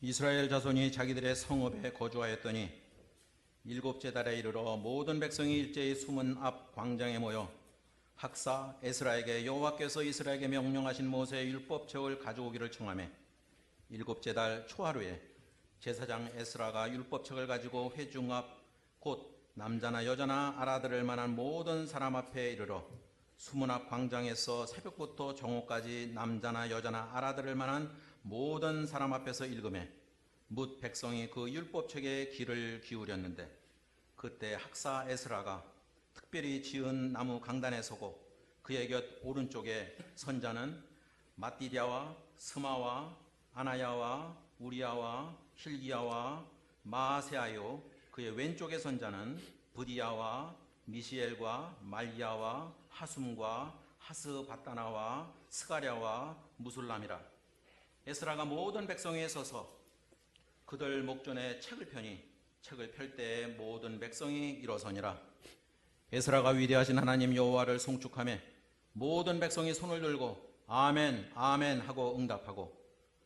이스라엘 자손이 자기들의 성읍에 거주하였더니 일곱째 달에 이르러 모든 백성이 일제히 수문 앞 광장에 모여 학사 에스라에게 여호와께서 이스라엘에게 명령하신 모세의 율법책을 가져오기를 청하며 일곱째 달 초하루에 제사장 에스라가 율법책을 가지고 회중 앞 곧 남자나 여자나 알아들을 만한 모든 사람 앞에 이르러 수문 앞 광장에서 새벽부터 정오까지 남자나 여자나 알아들을 만한 모든 사람 앞에서 읽으매 뭇 백성이 그 율법책에 귀를 기울였는데 그때 학사 에스라가 특별히 지은 나무 강단에 서고 그의 곁 오른쪽에 선자는 마띠랴와 스마와 아나야와 우리야와 힐기야와 마아세아요 그의 왼쪽에 선자는 브디야와 미시엘과 말야와 하숨과 하스바따나와 스가랴와 무술람이라. 에스라가 모든 백성에 서서 그들 목전에 책을 펴니 책을 펼 때에 모든 백성이 일어서니라. 에스라가 위대하신 하나님 여호와를 송축하며 모든 백성이 손을 들고 아멘 아멘 하고 응답하고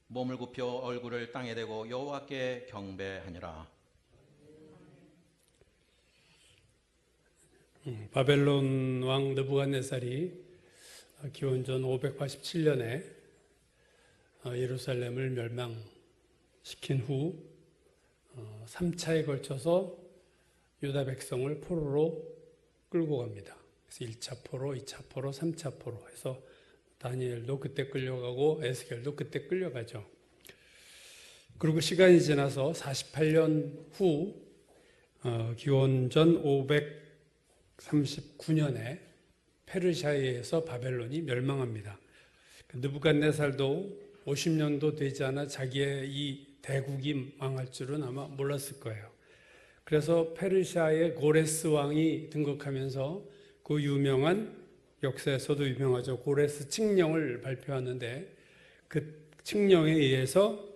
몸을 굽혀 얼굴을 땅에 대고 여호와께 경배하니라. 바벨론 왕 느부갓네살이 기원전 587년에 예루살렘을 멸망시킨 후 3차에 걸쳐서 유다 백성을 포로로 끌고 갑니다. 그래서 1차 포로, 2차 포로, 3차 포로 해서 다니엘도 그때 끌려가고 에스겔도 그때 끌려가죠. 그리고 시간이 지나서 48년 후 기원전 539년에 페르시아에 의해서 바벨론이 멸망합니다. 느부갓네살도 50년도 되지 않아 자기의 이 대국이 망할 줄은 아마 몰랐을 거예요. 그래서 페르시아의 고레스 왕이 등극하면서 그 유명한 역사에서도 유명하죠. 고레스 칙령을 발표하는데 그 칙령에 의해서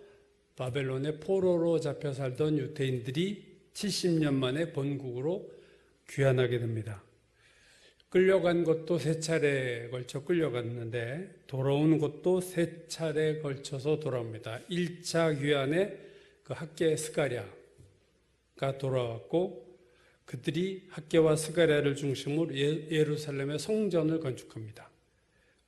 바벨론의 포로로 잡혀 살던 유대인들이 70년 만에 본국으로 귀환하게 됩니다. 끌려간 것도 3차례에 걸쳐 끌려갔는데 돌아온 것도 3차례에 걸쳐서 돌아옵니다. 1차 귀환에 그 학계 스가랴가 돌아왔고 그들이 학계와 스가랴를 중심으로 예루살렘의 성전을 건축합니다.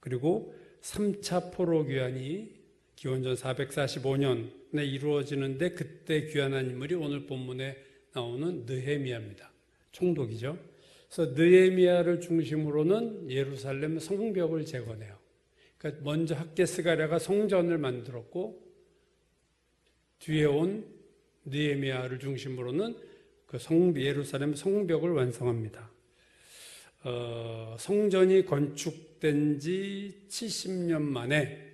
그리고 3차 포로 귀환이 기원전 445년에 이루어지는데 그때 귀환한 인물이 오늘 본문에 나오는 느헤미야입니다. 총독이죠. 그래서 느헤미야를 중심으로는 예루살렘 성벽을 재건해요. 그러니까 먼저 학계 스가랴가 성전을 만들었고 뒤에 온 느헤미야를 중심으로는 그 예루살렘 성벽을 완성합니다. 성전이 건축된 지 70년 만에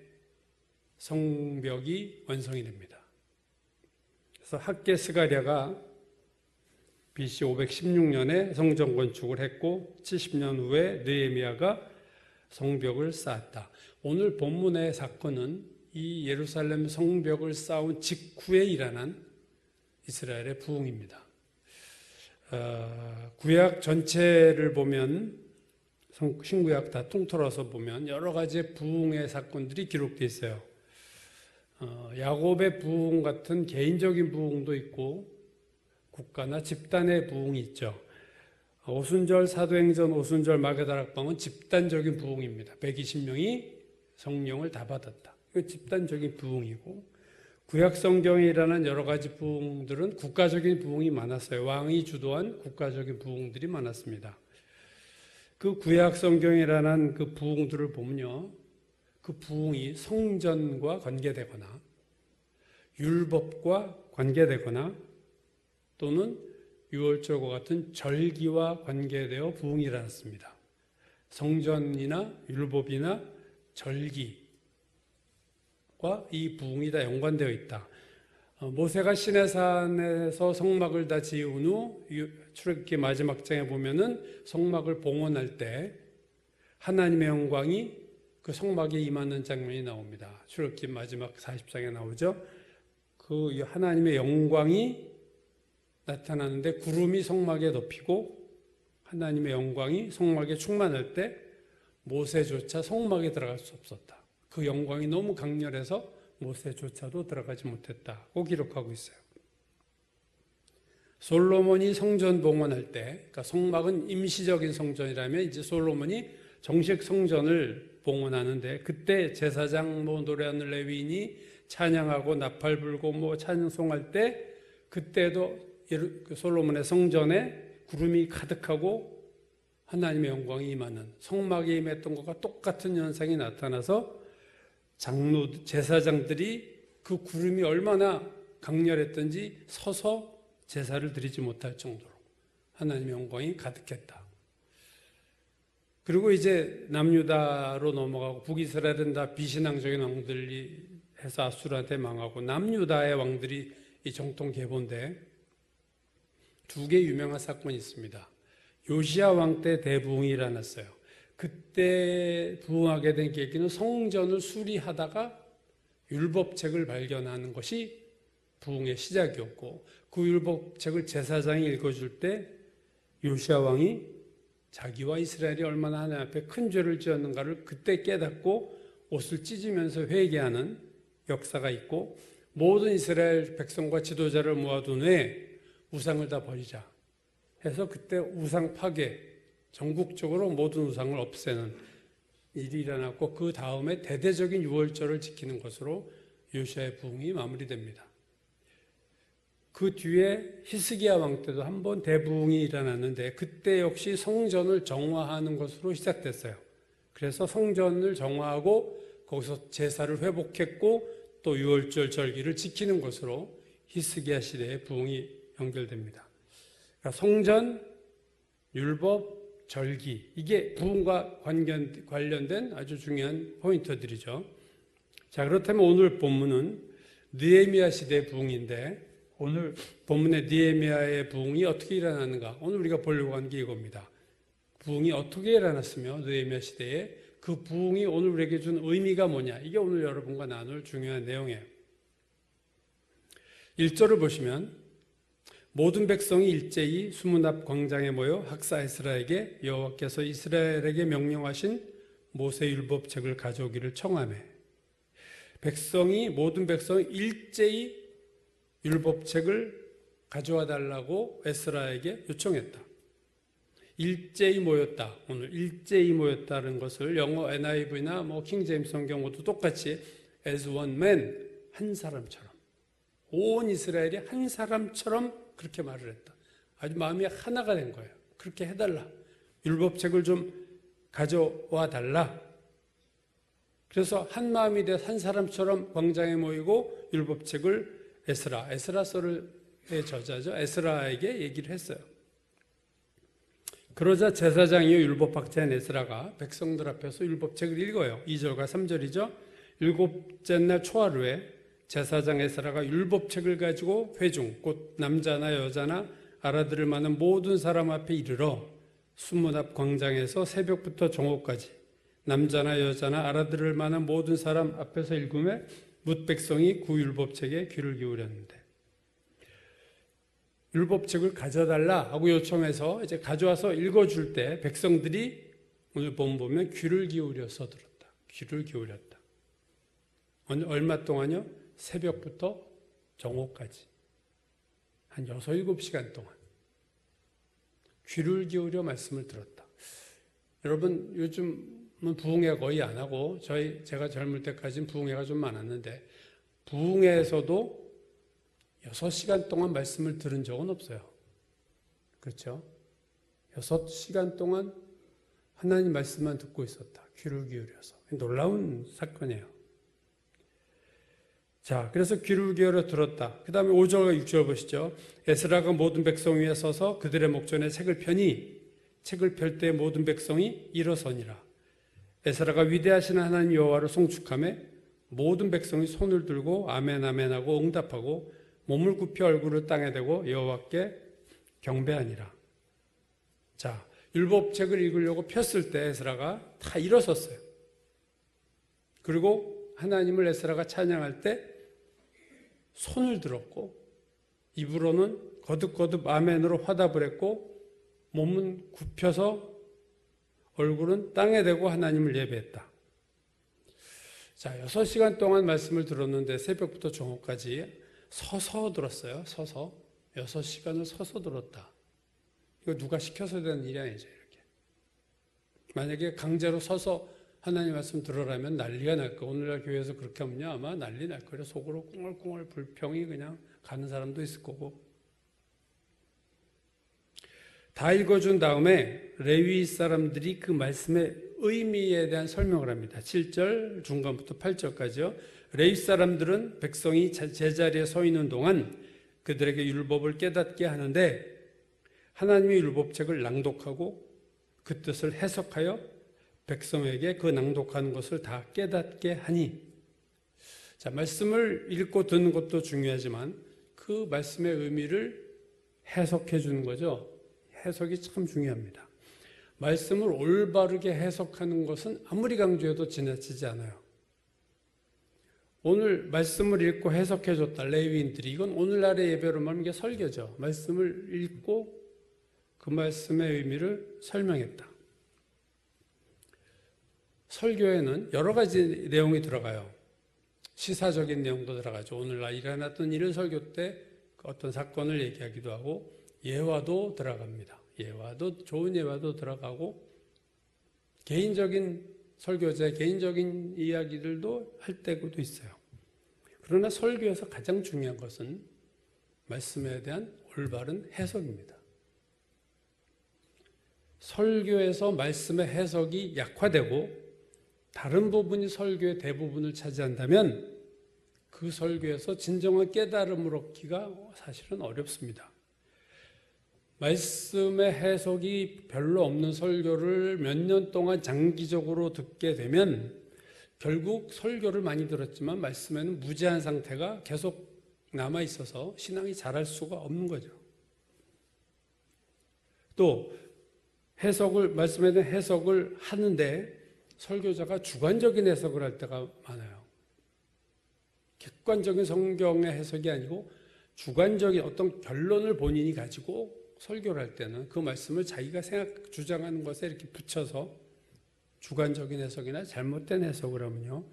성벽이 완성이 됩니다. 그래서 학계 스가랴가 BC 516년에 성전 건축을 했고 70년 후에 느헤미야가 성벽을 쌓았다. 오늘 본문의 사건은 이 예루살렘 성벽을 쌓은 직후에 일어난 이스라엘의 부흥입니다. 구약 전체를 보면 신구약 다 통틀어서 보면 여러 가지 부흥의 사건들이 기록되어 있어요. 야곱의 부흥 같은 개인적인 부흥도 있고 국가나 집단의 부흥이 있죠. 오순절 사도행전 오순절 마가다락방은 집단적인 부흥입니다. 120명이 성령을 다 받았다. 이거 집단적인 부흥이고 구약 성경에 일어난 여러 가지 부흥들은 국가적인 부흥이 많았어요. 왕이 주도한 국가적인 부흥들이 많았습니다. 그 구약 성경에 일어난 그 부흥들을 보면요. 그 부흥이 성전과 관계되거나 율법과 관계되거나 또는 유월절과 같은 절기와 관계되어 부흥이 일어났습니다. 성전이나 율법이나 절기와 이 부흥이 다 연관되어 있다. 모세가 시내산에서 성막을 다 지은 후 출애굽기 마지막 장에 보면은 성막을 봉헌할 때 하나님의 영광이 그 성막에 임하는 장면이 나옵니다. 출애굽기 마지막 40장에 나오죠. 그 하나님의 영광이 나타나는데 구름이 성막에 덮이고 하나님의 영광이 성막에 충만할 때 모세조차 성막에 들어갈 수 없었다. 그 영광이 너무 강렬해서 모세조차도 들어가지 못했다고 기록하고 있어요. 솔로몬이 성전 봉헌할 때, 그러니까 성막은 임시적인 성전이라면 이제 솔로몬이 정식 성전을 봉헌하는데, 그때 제사장 노래하는 레위인이 찬양하고 나팔 불고 찬송할 때, 그때도 솔로몬의 성전에 구름이 가득하고 하나님의 영광이 임하는, 성막에 임했던 것과 똑같은 현상이 나타나서 제사장들이 그 구름이 얼마나 강렬했던지 서서 제사를 드리지 못할 정도로 하나님의 영광이 가득했다. 그리고 이제 남유다로 넘어가고, 북이스라엘은 다 비신앙적인 왕들이 해서 아수르한테 망하고, 남유다의 왕들이 이 정통 계보인데, 두 개 유명한 사건이 있습니다. 요시야 왕 때 대부흥이 일어났어요. 그때 부흥하게 된 계기는 성전을 수리하다가 율법책을 발견하는 것이 부흥의 시작이었고, 그 율법책을 제사장이 읽어줄 때 요시야 왕이 자기와 이스라엘이 얼마나 하나님 앞에 큰 죄를 지었는가를 그때 깨닫고 옷을 찢으면서 회개하는 역사가 있고, 모든 이스라엘 백성과 지도자를 모아둔 후에 우상을 다 버리자 해서 그때 우상 파괴, 전국적으로 모든 우상을 없애는 일이 일어났고, 그 다음에 대대적인 유월절을 지키는 것으로 요시야의 부흥이 마무리됩니다. 그 뒤에 히스기야 왕 때도 한번 대부흥이 일어났는데, 그때 역시 성전을 정화하는 것으로 시작됐어요. 그래서 성전을 정화하고 거기서 제사를 회복했고, 또 유월절 절기를 지키는 것으로 히스기야 시대의 부흥이 연결됩니다. 그러니까 성전, 율법, 절기, 이게 부흥과 관련된 아주 중요한 포인트들이죠. 자, 그렇다면 오늘 본문은 느헤미야 시대의 부흥인데, 오늘 본문의 느헤미야의 부흥이 어떻게 일어나는가? 오늘 우리가 보려고 하는 게 이겁니다. 부흥이 어떻게 일어났으며 느헤미야 시대에 그 부흥이 오늘 우리에게 준 의미가 뭐냐? 이게 오늘 여러분과 나눌 중요한 내용이에요. 1절을 보시면, 모든 백성이 일제히 수문 앞 광장에 모여 학사 에스라에게 여호와께서 이스라엘에게 명령하신 모세 율법책을 가져오기를 청하매, 모든 백성이 일제히 율법책을 가져와 달라고 에스라에게 요청했다. 일제히 모였다. 오늘 일제히 모였다는 것을 영어 NIV나 킹제임스 성경 모두 똑같이 as one man, 한 사람처럼, 온 이스라엘이 한 사람처럼 그렇게 말을 했다. 아주 마음이 하나가 된 거예요. 그렇게 해달라. 율법책을 좀 가져와 달라. 그래서 한 마음이 돼서 한 사람처럼 광장에 모이고 율법책을 에스라서의 저자죠. 에스라에게 얘기를 했어요. 그러자 제사장이요 율법학자인 에스라가 백성들 앞에서 율법책을 읽어요. 2절과 3절이죠. 일곱째 날 초하루에 제사장 에스라가 율법책을 가지고 회중, 곧 남자나 여자나 알아들을 만한 모든 사람 앞에 이르러 수문 앞 광장에서 새벽부터 정오까지 남자나 여자나 알아들을 만한 모든 사람 앞에서 읽음에 뭇 백성이 그 율법책에 귀를 기울였는데, 율법책을 가져달라 하고 요청해서 이제 가져와서 읽어줄 때 백성들이 오늘 보면 귀를 기울여서 들었다. 귀를 기울였다. 얼마 동안요? 새벽부터 정오까지 한 6, 7시간 동안 귀를 기울여 말씀을 들었다. 여러분, 요즘은 부흥회 거의 안 하고, 제가 젊을 때까지는 부흥회가 좀 많았는데, 부흥회에서도 6시간 동안 말씀을 들은 적은 없어요. 그렇죠? 6시간 동안 하나님 말씀만 듣고 있었다. 귀를 기울여서. 놀라운 사건이에요. 자, 그래서 귀를 기울여 들었다. 그 다음에 5절과 6절 보시죠. 에스라가 모든 백성 위에 서서 그들의 목전에 책을 펴니 책을 펼 때 모든 백성이 일어서니라. 에스라가 위대하신 하나님 여호와를 송축하며 모든 백성이 손을 들고 아멘 아멘 하고 응답하고 몸을 굽혀 얼굴을 땅에 대고 여호와께 경배하니라. 자, 율법책을 읽으려고 폈을 때 에스라가 다 일어섰어요. 그리고 하나님을 에스라가 찬양할 때 손을 들었고, 입으로는 거듭거듭 아멘으로 화답을 했고, 몸은 굽혀서 얼굴은 땅에 대고 하나님을 예배했다. 자, 6시간 동안 말씀을 들었는데 새벽부터 정오까지 서서 들었어요. 서서. 6시간을 서서 들었다. 이거 누가 시켜서 되는 일이 아니죠, 이렇게. 만약에 강제로 서서 하나님 말씀 들으라면 난리가 날 거예요. 오늘날 교회에서 그렇게 하면요, 아마 난리 날 거예요. 속으로 꿍얼꿍얼 불평이 그냥 가는 사람도 있을 거고. 다 읽어준 다음에 레위 사람들이 그 말씀의 의미에 대한 설명을 합니다. 7절 중간부터 8절까지요. 레위 사람들은 백성이 제자리에 서 있는 동안 그들에게 율법을 깨닫게 하는데 하나님의 율법책을 낭독하고 그 뜻을 해석하여 백성에게 그 낭독하는 것을 다 깨닫게 하니. 자, 말씀을 읽고 듣는 것도 중요하지만 그 말씀의 의미를 해석해 주는 거죠. 해석이 참 중요합니다. 말씀을 올바르게 해석하는 것은 아무리 강조해도 지나치지 않아요. 오늘 말씀을 읽고 해석해 줬다, 레위인들이. 이건 오늘날의 예배로 말하면 이게 설교죠. 말씀을 읽고 그 말씀의 의미를 설명했다. 설교에는 여러 가지 내용이 들어가요. 시사적인 내용도 들어가죠. 오늘날 일어났던 일을 설교 때 어떤 사건을 얘기하기도 하고 예화도 들어갑니다. 예화도, 좋은 예화도 들어가고 개인적인 설교자의 개인적인 이야기들도 할 때도 있어요. 그러나 설교에서 가장 중요한 것은 말씀에 대한 올바른 해석입니다. 설교에서 말씀의 해석이 약화되고 다른 부분이 설교의 대부분을 차지한다면 그 설교에서 진정한 깨달음을 얻기가 사실은 어렵습니다. 말씀의 해석이 별로 없는 설교를 몇 년 동안 장기적으로 듣게 되면 결국 설교를 많이 들었지만 말씀에는 무지한 상태가 계속 남아 있어서 신앙이 자랄 수가 없는 거죠. 또 말씀에 대한 해석을 하는데 설교자가 주관적인 해석을 할 때가 많아요. 객관적인 성경의 해석이 아니고 주관적인 어떤 결론을 본인이 가지고 설교를 할 때는 그 말씀을 자기가 주장하는 것에 이렇게 붙여서 주관적인 해석이나 잘못된 해석을 하면요,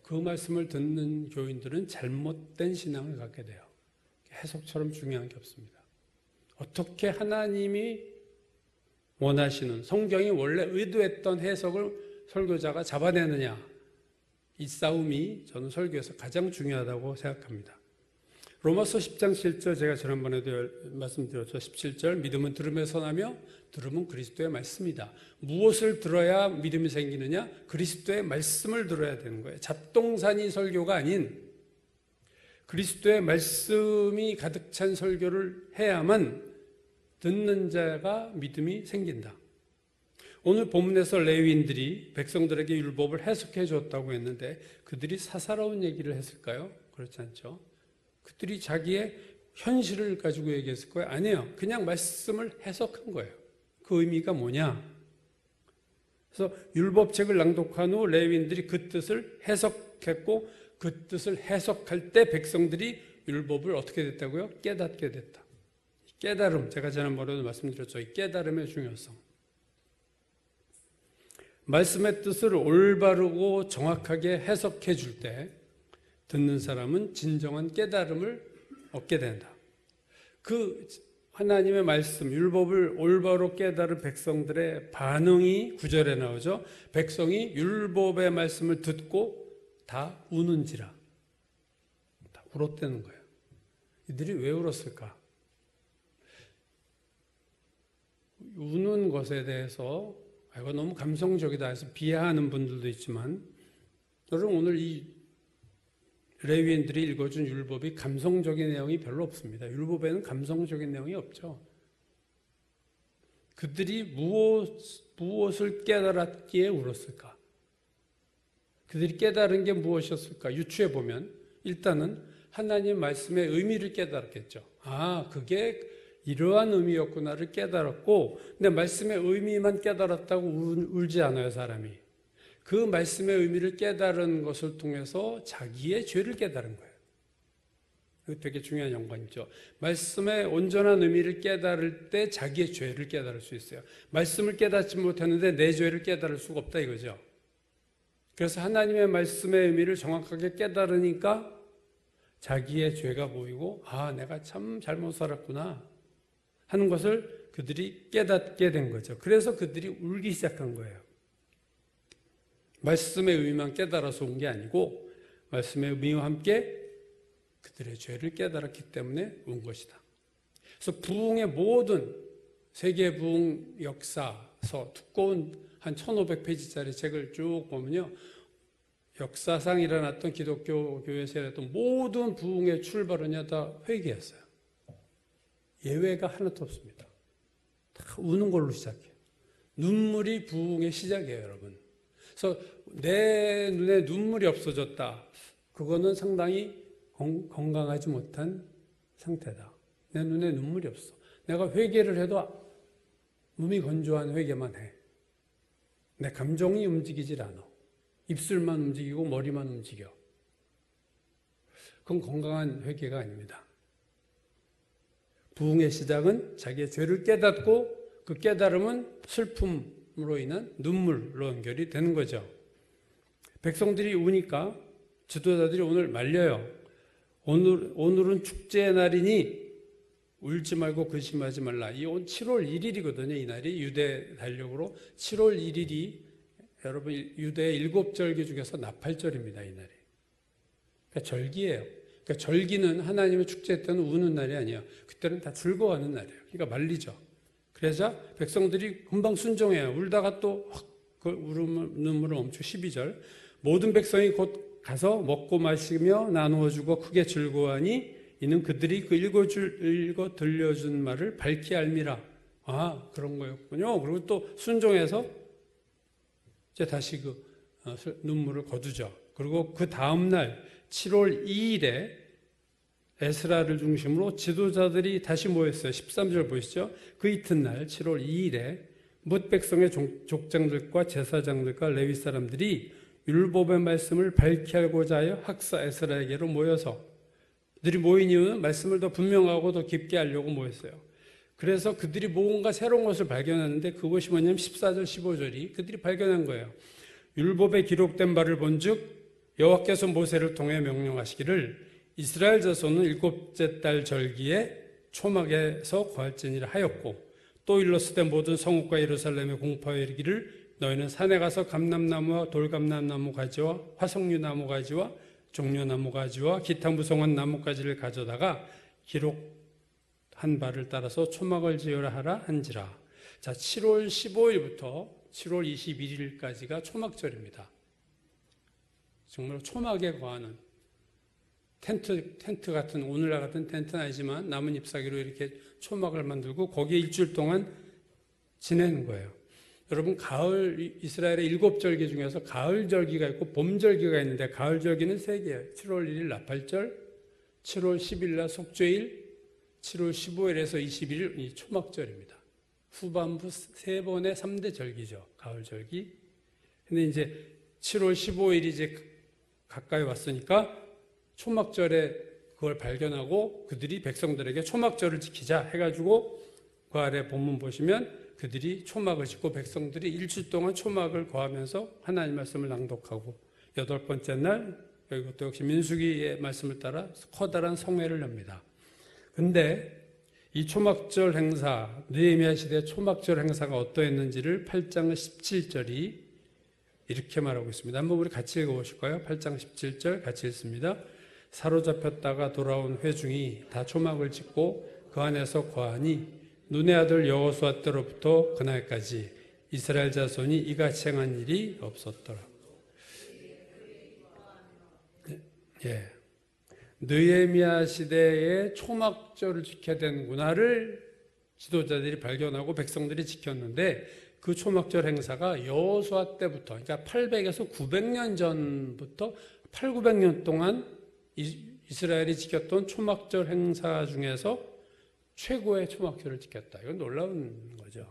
그 말씀을 듣는 교인들은 잘못된 신앙을 갖게 돼요. 해석처럼 중요한 게 없습니다. 어떻게 하나님이 원하시는, 성경이 원래 의도했던 해석을 설교자가 잡아내느냐, 이 싸움이 저는 설교에서 가장 중요하다고 생각합니다. 로마서 10장 7절, 제가 지난번에도 말씀드렸죠. 17절, 믿음은 들음에서 나며 들음은 그리스도의 말씀이다. 무엇을 들어야 믿음이 생기느냐? 그리스도의 말씀을 들어야 되는 거예요. 잡동사니 설교가 아닌 그리스도의 말씀이 가득 찬 설교를 해야만 듣는 자가 믿음이 생긴다. 오늘 본문에서 레위인들이 백성들에게 율법을 해석해 줬다고 했는데 그들이 사사로운 얘기를 했을까요? 그렇지 않죠. 그들이 자기의 현실을 가지고 얘기했을 거예요? 아니에요. 그냥 말씀을 해석한 거예요. 그 의미가 뭐냐? 그래서 율법책을 낭독한 후 레위인들이 그 뜻을 해석했고 그 뜻을 해석할 때 백성들이 율법을 어떻게 됐다고요? 깨닫게 됐다. 깨달음, 제가 지난번에도 말씀드렸죠. 이 깨달음의 중요성. 말씀의 뜻을 올바르고 정확하게 해석해 줄 때 듣는 사람은 진정한 깨달음을 얻게 된다. 그 하나님의 말씀, 율법을 올바로 깨달은 백성들의 반응이 9절에 나오죠. 백성이 율법의 말씀을 듣고 다 우는지라. 다 울었다는 거예요. 이들이 왜 울었을까? 우는 것에 대해서 이거 너무 감성적이다 해서 비하하는 분들도 있지만, 여러분 오늘 이 레위인들이 읽어준 율법이 감성적인 내용이 별로 없습니다. 율법에는 감성적인 내용이 없죠. 그들이 무엇을 깨달았기에 울었을까? 그들이 깨달은 게 무엇이었을까? 유추해 보면 일단은 하나님 말씀의 의미를 깨달았겠죠. 아, 그게 이러한 의미였구나를 깨달았고, 근데 말씀의 의미만 깨달았다고 울지 않아요, 사람이. 그 말씀의 의미를 깨달은 것을 통해서 자기의 죄를 깨달은 거예요. 이거 되게 중요한 연관이죠. 말씀의 온전한 의미를 깨달을 때 자기의 죄를 깨달을 수 있어요. 말씀을 깨닫지 못했는데 내 죄를 깨달을 수가 없다 이거죠. 그래서 하나님의 말씀의 의미를 정확하게 깨달으니까 자기의 죄가 보이고 내가 참 잘못 살았구나 하는 것을 그들이 깨닫게 된 거죠. 그래서 그들이 울기 시작한 거예요. 말씀의 의미만 깨달아서 온 게 아니고 말씀의 의미와 함께 그들의 죄를 깨달았기 때문에 온 것이다. 그래서 부흥의 모든 세계 부흥 역사서 두꺼운 한 1500페이지짜리 책을 쭉 보면요, 역사상 일어났던 기독교 교회에서 일어났던 모든 부흥의 출발은요 다 회개였어요. 예외가 하나도 없습니다. 다 우는 걸로 시작해요. 눈물이 부흥의 시작이에요, 여러분. 그래서 내 눈에 눈물이 없어졌다. 그거는 상당히 건강하지 못한 상태다. 내 눈에 눈물이 없어. 내가 회개를 해도 몸이 건조한 회개만 해. 내 감정이 움직이질 않아. 입술만 움직이고 머리만 움직여. 그건 건강한 회개가 아닙니다. 부흥의 시작은 자기의 죄를 깨닫고 그 깨달음은 슬픔으로 인한 눈물로 연결이 되는 거죠. 백성들이 우니까 지도자들이 오늘 말려요. 오늘은 축제의 날이니 울지 말고 근심하지 말라. 이 7월 1일이거든요. 이 날이 유대 달력으로 7월 1일이 여러분 유대의 7절기 중에서 나팔절입니다. 이 날이. 그러니까 절기예요. 그러니까 절기는 하나님의 축제 때는 우는 날이 아니에요. 그때는 다 즐거워하는 날이에요. 그러니까 말리죠. 그래서 백성들이 금방 순종해요. 울다가 또 그 눈물을 멈추고 12절 모든 백성이 곧 가서 먹고 마시며 나누어 주고 크게 즐거워하니 이는 그들이 그 읽어 들려준 말을 밝히 알미라. 그런 거였군요. 그리고 또 순종해서 이제 다시 그 눈물을 거두죠. 그리고 그 다음 날 7월 2일에 에스라를 중심으로 지도자들이 다시 모였어요. 13절 보시죠. 그 이튿날 7월 2일에 뭇 백성의 족장들과 제사장들과 레위 사람들이 율법의 말씀을 밝히 알고자 하여 학사 에스라에게로 모여서 그들이 모인 이유는 말씀을 더 분명하고 더 깊게 알려고 모였어요. 그래서 그들이 뭔가 새로운 것을 발견하는데 그것이 뭐냐면 14절 15절이 그들이 발견한 거예요. 율법에 기록된 바를 본즉 여호와께서 모세를 통해 명령하시기를 이스라엘 자손은 일곱째 달 절기에 초막에서 거할지니라 하였고 또 일렀을 때 모든 성읍과 예루살렘에 공포하여 이르기를 너희는 산에 가서 감람나무와 돌감람나무 가지와 화석류나무 가지와 종려나무 가지와 기타 무성한 나뭇가지를 가져다가 기록한 바를 따라서 초막을 지으라 하라 한지라. 자, 7월 15일부터 7월 21일까지가 초막절입니다. 정말 초막에 거하는 텐트 같은, 오늘날 같은 텐트는 아니지만 나뭇 잎사귀로 이렇게 초막을 만들고 거기에 일주일 동안 지내는 거예요. 여러분, 가을, 이스라엘의 7절기 중에서 가을 절기가 있고 봄 절기가 있는데 가을 절기는 3개예요. 7월 1일 나팔절, 7월 10일 날 속죄일, 7월 15일에서 21일 이 초막절입니다. 후반부 3번의 3대 절기죠. 가을 절기. 근데 이제 7월 15일이 이제 가까이 왔으니까 초막절에 그걸 발견하고 그들이 백성들에게 초막절을 지키자 해가지고 그 아래 본문 보시면 그들이 초막을 짓고 백성들이 일주일 동안 초막을 거하면서 하나님 말씀을 낭독하고 8번째 날 이것도 역시 민수기의 말씀을 따라 커다란 성회를 엽니다. 근데 이 초막절 행사, 느헤미야 시대 초막절 행사가 어떠했는지를 8장 17절이 이렇게 말하고 있습니다. 한번 우리 같이 읽어보실까요? 8장 17절 같이 읽습니다. 사로잡혔다가 돌아온 회중이 다 초막을 짓고 그 안에서 거하니 눈의 아들 여호수아 때로부터 그날까지 이스라엘 자손이 이같이 행한 일이 없었더라. 예. 느헤미야 시대에 초막절을 지켜야 되는구나를 지도자들이 발견하고 백성들이 지켰는데 그 초막절 행사가 여호수아 때부터, 그러니까 800에서 900년 전부터 800~900년 동안 이스라엘이 지켰던 초막절 행사 중에서 최고의 초막절을 지켰다. 이건 놀라운 거죠.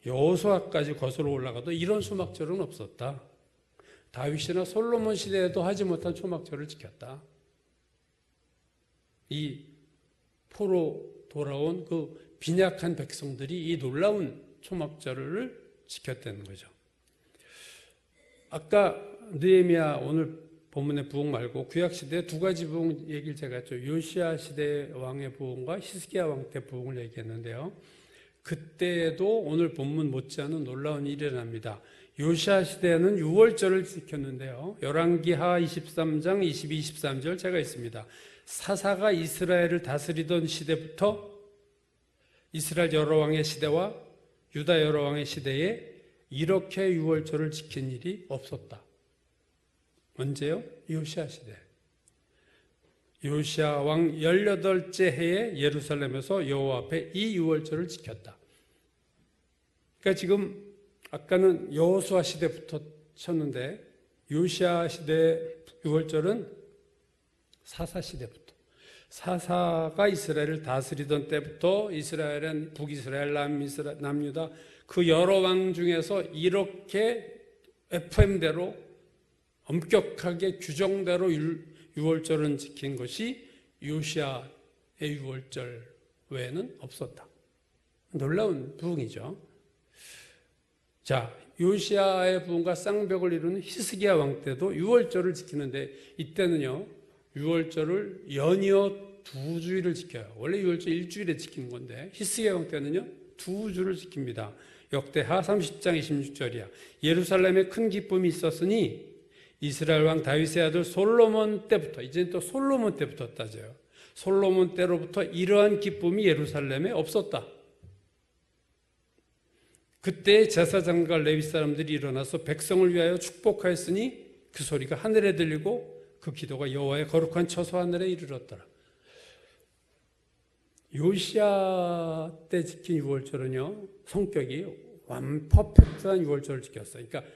여호수아까지 거슬러 올라가도 이런 초막절은 없었다. 다윗이나 솔로몬 시대에도 하지 못한 초막절을 지켰다. 이 포로 돌아온 그 빈약한 백성들이 이 놀라운 초막절을 지켰다는 거죠. 아까 느헤미야 오늘 본문의 부흥 말고 구약 시대 두 가지 부흥 얘기를 제가 했죠. 요시야 시대 왕의 부흥과 히스기야 왕 때 부흥을 얘기했는데요. 그때에도 오늘 본문 못지않은 놀라운 일이 일어납니다. 요시야 시대에는 유월절을 지켰는데요. 열왕기하 23장 22, 23절 제가 있습니다. 사사가 이스라엘을 다스리던 시대부터 이스라엘 여러 왕의 시대와 유다 여러 왕의 시대에 이렇게 유월절을 지킨 일이 없었다. 언제요? 요시야 시대. 요시야 왕 18째 해에 예루살렘에서 여호와 앞에 이 유월절을 지켰다. 그러니까 지금 아까는 여호수아 시대부터 쳤는데 요시야 시대 유월절은 사사 시대부터, 사사가 이스라엘을 다스리던 때부터 이스라엘은 북이스라엘, 남유다 그 여러 왕 중에서 이렇게 FM대로 엄격하게 규정대로 유월절은 지킨 것이 요시야의 유월절 외에는 없었다. 놀라운 부흥이죠. 자, 요시야의 부흥과 쌍벽을 이루는 히스기야 왕 때도 유월절을 지키는데 이때는요, 유월절을 연이어 2주일을 지켜요. 원래 유월절 일주일에 지키는 건데 히스기야 왕 때는요 2주를 지킵니다. 역대하 30장 26절이야. 예루살렘에 큰 기쁨이 있었으니 이스라엘 왕 다윗의 아들 솔로몬 때부터, 이제는 또 솔로몬 때부터 따져요. 솔로몬 때로부터 이러한 기쁨이 예루살렘에 없었다. 그때 제사장과 레위 사람들이 일어나서 백성을 위하여 축복하였으니 그 소리가 하늘에 들리고 그 기도가 여호와의 거룩한 처소 하늘에 이르렀더라. 요시야 때 지킨 유월절은요, 성격이 퍼펙트한 유월절을 지켰어요. 그러니까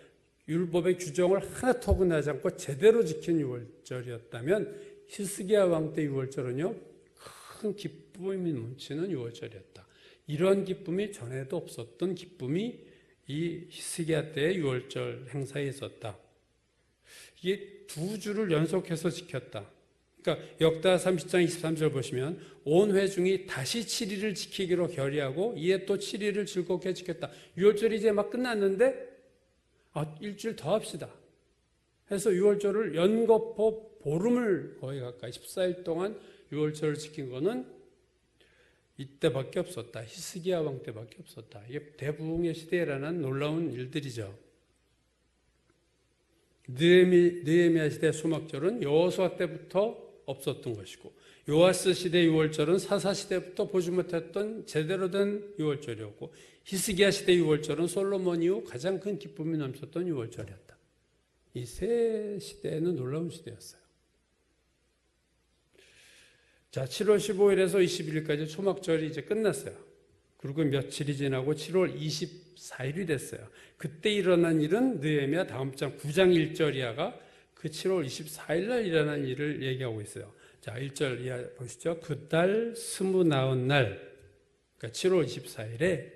율법의 규정을 하나도 어긋나지 않고 제대로 지킨 유월절이었다면 히스기야 왕 때 유월절은요, 큰 기쁨이 넘치는 유월절이었다. 이런 기쁨이 전에도 없었던 기쁨이 이 히스기야 때의 유월절 행사에 있었다. 이게 2주를 연속해서 지켰다. 그러니까 역다 30장 23절 보시면 온 회중이 다시 7일을 지키기로 결의하고 이에 또 7일을 즐겁게 지켰다. 유월절이 이제 막 끝났는데 일주일 더 합시다. 해서 유월절을 연거푸 보름을 거의 가까이 14일 동안 유월절을 지킨 거는 이때밖에 없었다. 히스기야 왕 때밖에 없었다. 이게 대부흥의 시대에 일어난 놀라운 일들이죠. 느헤미야 시대 수막절은 여호수아 때부터 없었던 것이고 요아스 시대 유월절은 사사 시대부터 보지 못했던 제대로 된 유월절이었고 히스기야 시대 유월절은 솔로몬 이후 가장 큰 기쁨이 넘쳤던 유월절이었다. 이 세 시대는 놀라운 시대였어요. 자, 7월 15일에서 21일까지 초막절이 이제 끝났어요. 그리고 며칠이 지나고 7월 24일이 됐어요. 그때 일어난 일은 느헤미야 다음 장 9장 1절이야가 그 7월 24일 날 일어난 일을 얘기하고 있어요. 자, 1절 이하 보시죠. 그 달 29날, 그러니까 7월 24일에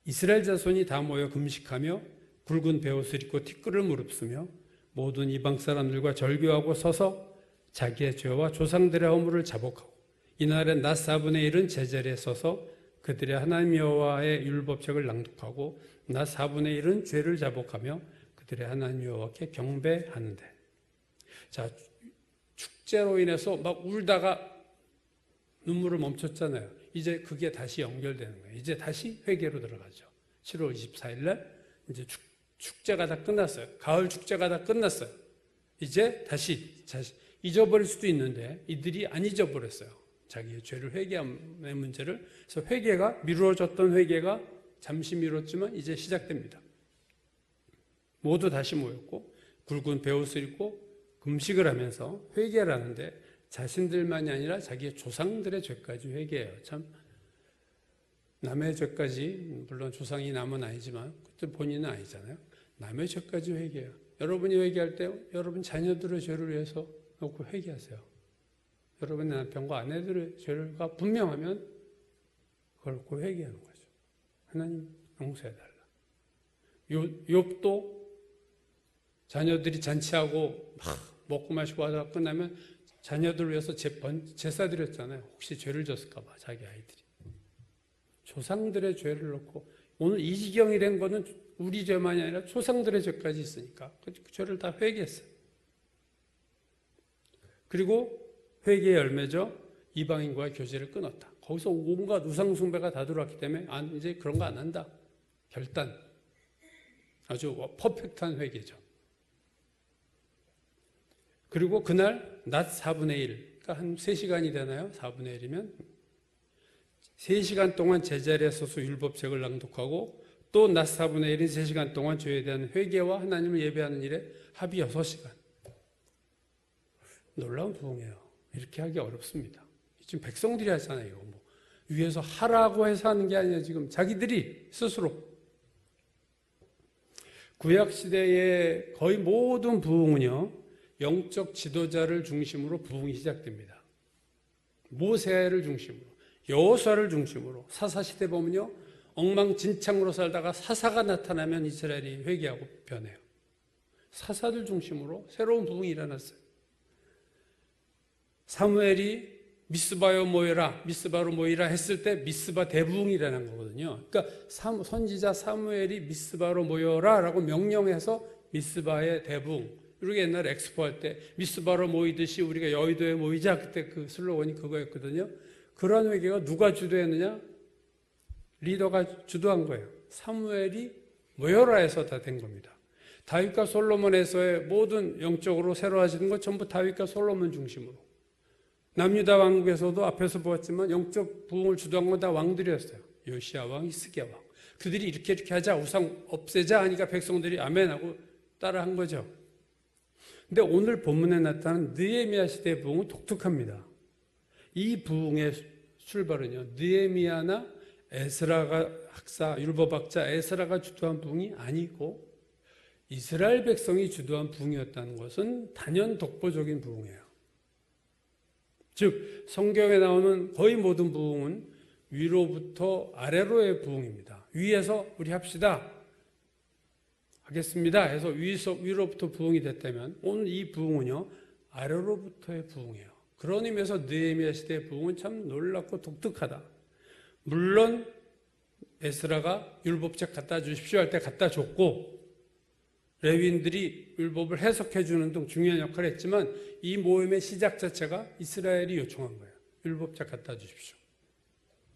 이스라엘 자손이 다 모여 금식하며 굵은 베옷을 입고 티끌을 무릅쓰며 모든 이방 사람들과 절교하고 서서 자기의 죄와 조상들의 허물을 자복하고 이날엔 낮 4분의 1은 제자리에 서서 그들의 하나님 여호와의 율법책을 낭독하고 낮 4분의 1은 죄를 자복하며 그들의 하나님 여호와께 경배하는데. 자, 축제로 인해서 막 울다가 눈물을 멈췄잖아요. 이제 그게 다시 연결되는 거예요. 이제 다시 회개로 들어가죠. 7월 24일 날 이제 축제가 다 끝났어요. 가을 축제가 다 끝났어요. 이제 다시 잊어버릴 수도 있는데 이들이 안 잊어버렸어요. 자기의 죄를 회개함의 문제를. 그래서 회개가 미루어졌던 회개가 잠시 미뤘지만 이제 시작됩니다. 모두 다시 모였고 굵은 베옷을 입고 금식을 하면서 회개를 하는데 자신들만이 아니라 자기의 조상들의 죄까지 회개해요. 참 남의 죄까지, 물론 조상이 남은 아니지만 그때 본인은 아니잖아요. 남의 죄까지 회개해요. 여러분이 회개할 때 여러분 자녀들의 죄를 위해서 놓고 회개하세요. 여러분의 남편과 아내들의 죄가 분명하면 그걸 놓고 회개하는 거죠. 하나님 용서해달라. 욥도 자녀들이 잔치하고 막 먹고 마시고 하다가 끝나면 자녀들을 위해서 제사 드렸잖아요. 혹시 죄를 졌을까 봐 자기 아이들이. 조상들의 죄를 놓고 오늘 이 지경이 된 거는 우리 죄만이 아니라 조상들의 죄까지 있으니까 그 죄를 다 회개했어요. 그리고 회개의 열매죠. 이방인과의 교제를 끊었다. 거기서 온갖 우상숭배가 다 들어왔기 때문에 이제 그런 거 안 한다. 결단. 아주 퍼펙트한 회개죠. 그리고 그날 낮 4분의 1, 그러니까 한 3시간이 되나요? 4분의 1이면 3시간 동안 제자리에 서서 율법책을 낭독하고 또 낮 4분의 1인 3시간 동안 죄에 대한 회개와 하나님을 예배하는 일에 합이 6시간. 놀라운 부흥이에요. 이렇게 하기 어렵습니다. 지금 백성들이 하잖아요. 이거 뭐 위에서 하라고 해서 하는 게 아니라 지금 자기들이 스스로. 구약시대의 거의 모든 부흥은요, 영적 지도자를 중심으로 부흥이 시작됩니다. 모세를 중심으로, 여호수아를 중심으로. 사사시대 보면요, 엉망진창으로 살다가 사사가 나타나면 이스라엘이 회개하고 변해요. 사사들 중심으로 새로운 부흥이 일어났어요. 사무엘이 미스바로 모이라 했을 때 미스바 대부흥이 일어난 거거든요. 그러니까 선지자 사무엘이 미스바로 모여라 라고 명령해서 미스바의 대부흥. 우리가 옛날에 엑스포 할 때 미스바로 모이듯이 우리가 여의도에 모이자, 그때 그 슬로건이 그거였거든요. 그런 회개가 누가 주도했느냐? 리더가 주도한 거예요. 사무엘이 모여라 해서 다 된 겁니다. 다윗과 솔로몬에서의 모든 영적으로 새로워지는 것 전부 다윗과 솔로몬 중심으로. 남유다 왕국에서도 앞에서 보았지만 영적 부흥을 주도한 건 다 왕들이었어요. 요시야 왕, 히스기야 왕. 그들이 이렇게 하자, 우상 없애자 하니까 백성들이 아멘하고 따라한 거죠. 근데 오늘 본문에 나타난 느헤미야 시대의 부흥은 독특합니다. 이 부흥의 출발은요, 느헤미야나 에스라가 율법학자 에스라가 주도한 부흥이 아니고 이스라엘 백성이 주도한 부흥이었다는 것은 단연 독보적인 부흥이에요. 즉 성경에 나오는 거의 모든 부흥은 위로부터 아래로의 부흥입니다. 위에서 우리 합시다, 하겠습니다 해서 위로부터 부흥이 됐다면 오늘 이 부흥은요, 아래로부터의 부흥이에요. 그런 의미에서 느헤미야 시대의 부흥은 참 놀랍고 독특하다. 물론 에스라가 율법책 갖다 주십시오 할 때 갖다 줬고, 레위인들이 율법을 해석해 주는 등 중요한 역할을 했지만 이 모임의 시작 자체가 이스라엘이 요청한 거예요. 율법책 갖다 주십시오.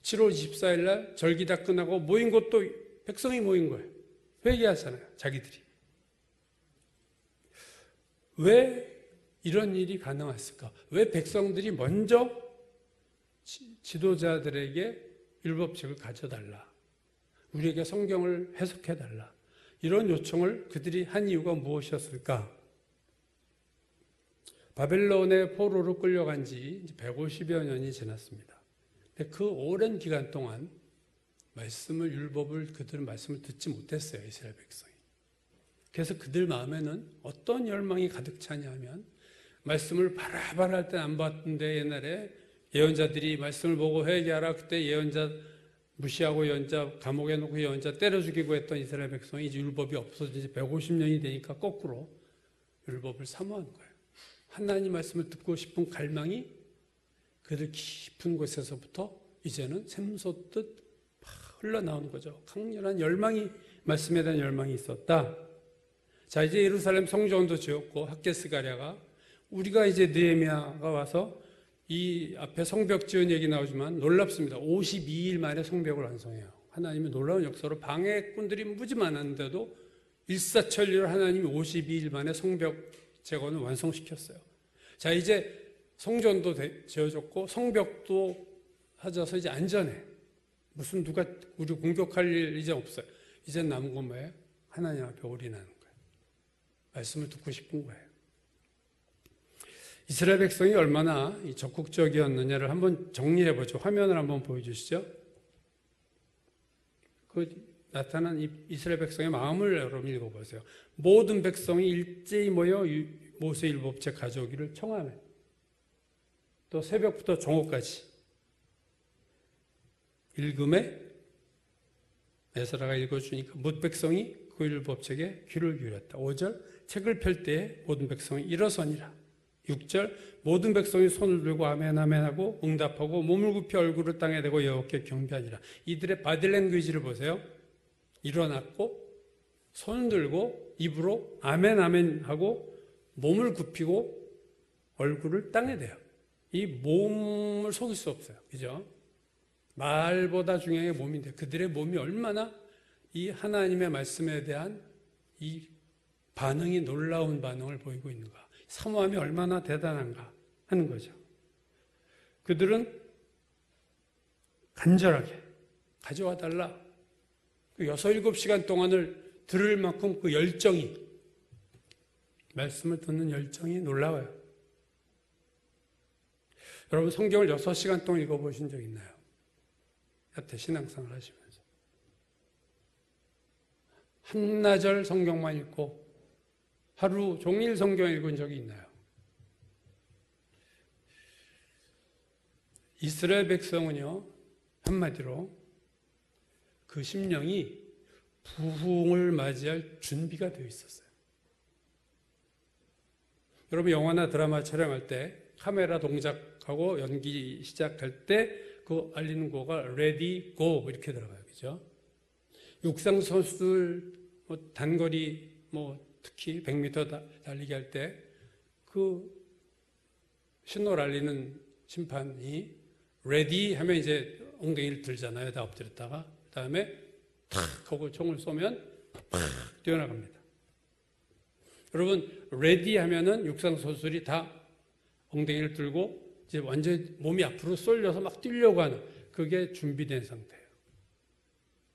7월 24일 날 절기 다 끝나고 모인 것도 백성이 모인 거예요. 회개하잖아요, 자기들이. 왜 이런 일이 가능했을까? 왜 백성들이 먼저 지도자들에게 율법책을 가져달라, 우리에게 성경을 해석해달라, 이런 요청을 그들이 한 이유가 무엇이었을까? 바벨론의 포로로 끌려간 지 150여 년이 지났습니다. 근데 그 오랜 기간 동안 율법을 말씀을 듣지 못했어요, 이스라엘 백성이. 그래서 그들 마음에는 어떤 열망이 가득 차냐면, 말씀을 바라바라 할 때 안 봤는데 옛날에 예언자들이 말씀을 보고 회개하라, 그때 예언자 무시하고 예언자 감옥에 놓고 예언자 때려 죽이고 했던 이스라엘 백성이 이제 율법이 없어진 지 150년이 되니까 거꾸로 율법을 사모하는 거예요. 하나님 말씀을 듣고 싶은 갈망이 그들 깊은 곳에서부터 이제는 샘솟듯 흘러나오는 거죠. 강렬한 열망이, 말씀에 대한 열망이 있었다. 자, 이제 예루살렘 성전도 지었고 학개스가랴가, 우리가 이제 느헤미야가 와서 이 앞에 성벽 지은 얘기 나오지만 놀랍습니다. 52일 만에 성벽을 완성해요. 하나님의 놀라운 역사로 방해꾼들이 무지 많았는데도 일사천리로 하나님이 52일 만에 성벽 재건을 완성시켰어요. 자, 이제 성전도 지어졌고 성벽도 하져서 이제 안전해. 무슨 누가 우리 공격할 일 이제 없어요. 이제 남은 건 뭐예요? 하나님 앞에 올인하는 거예요. 말씀을 듣고 싶은 거예요. 이스라엘 백성이 얼마나 적극적이었느냐를 한번 정리해보죠. 화면을 한번 보여주시죠. 그 나타난 이스라엘 백성의 마음을 여러분 읽어보세요. 모든 백성이 일제히 모여 모세 율법책 가져오기를 청하네. 또 새벽부터 정오까지 읽음에 에스라가 읽어주니까 모든 백성이 그 율법책에 귀를 기울였다. 5절 책을 펼 때에 모든 백성이 일어서니라. 6절 모든 백성이 손을 들고 아멘 아멘 하고 응답하고 몸을 굽혀 얼굴을 땅에 대고 여호와께 경배하니라. 이들의 바디랭귀지를 보세요. 일어났고 손 들고 입으로 아멘 아멘 하고 몸을 굽히고 얼굴을 땅에 대요. 이 몸을 속일 수 없어요. 그죠? 말보다 중요한 게 몸인데 그들의 몸이 얼마나 이 하나님의 말씀에 대한 이 반응이 놀라운 반응을 보이고 있는가. 사모함이 얼마나 대단한가 하는 거죠. 그들은 간절하게 가져와 달라. 그 6-7시간 동안을 들을 만큼 그 열정이, 말씀을 듣는 열정이 놀라워요. 여러분 성경을 6시간 동안 읽어보신 적 있나요? 여태 신앙생활 하시면서. 한나절 성경만 읽고 하루 종일 성경 읽은 적이 있나요? 이스라엘 백성은요, 한마디로 그 심령이 부흥을 맞이할 준비가 되어 있었어요. 여러분 영화나 드라마 촬영할 때 카메라 동작하고 연기 시작할 때 그 알리는 거가 ready, go 이렇게 들어가요. 그죠? 육상 선수들 단거리 특히 100m 달리기 할 때 그 신호를 알리는 심판이 ready 하면 이제 엉덩이를 들잖아요. 다 엎드렸다가 그다음에 탁 하고 총을 쏘면 팍 뛰어나갑니다. 여러분 ready 하면은 육상 선수들이 다 엉덩이를 들고 이제 완전 몸이 앞으로 쏠려서 막 뛰려고 하는 그게 준비된 상태예요.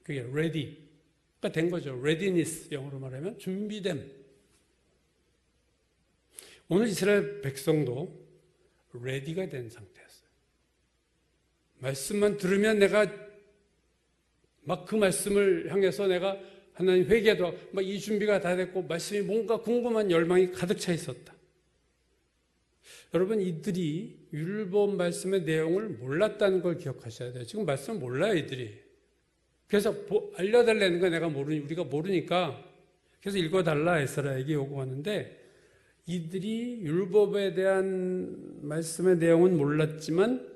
그게 ready가 된 거죠. readiness 영어로 말하면 준비됨. 오늘 이스라엘 백성도 ready가 된 상태였어요. 말씀만 들으면 내가 막 그 말씀을 향해서 내가 하나님 회개도 하고 막 이 준비가 다 됐고 말씀이 뭔가 궁금한 열망이 가득 차 있었다. 여러분 이들이 율법 말씀의 내용을 몰랐다는 걸 기억하셔야 돼요. 지금 말씀을 몰라요 이들이. 그래서 알려달라는 거 우리가 모르니까 그래서 읽어달라 에스라에게 요구하는데 이들이 율법에 대한 말씀의 내용은 몰랐지만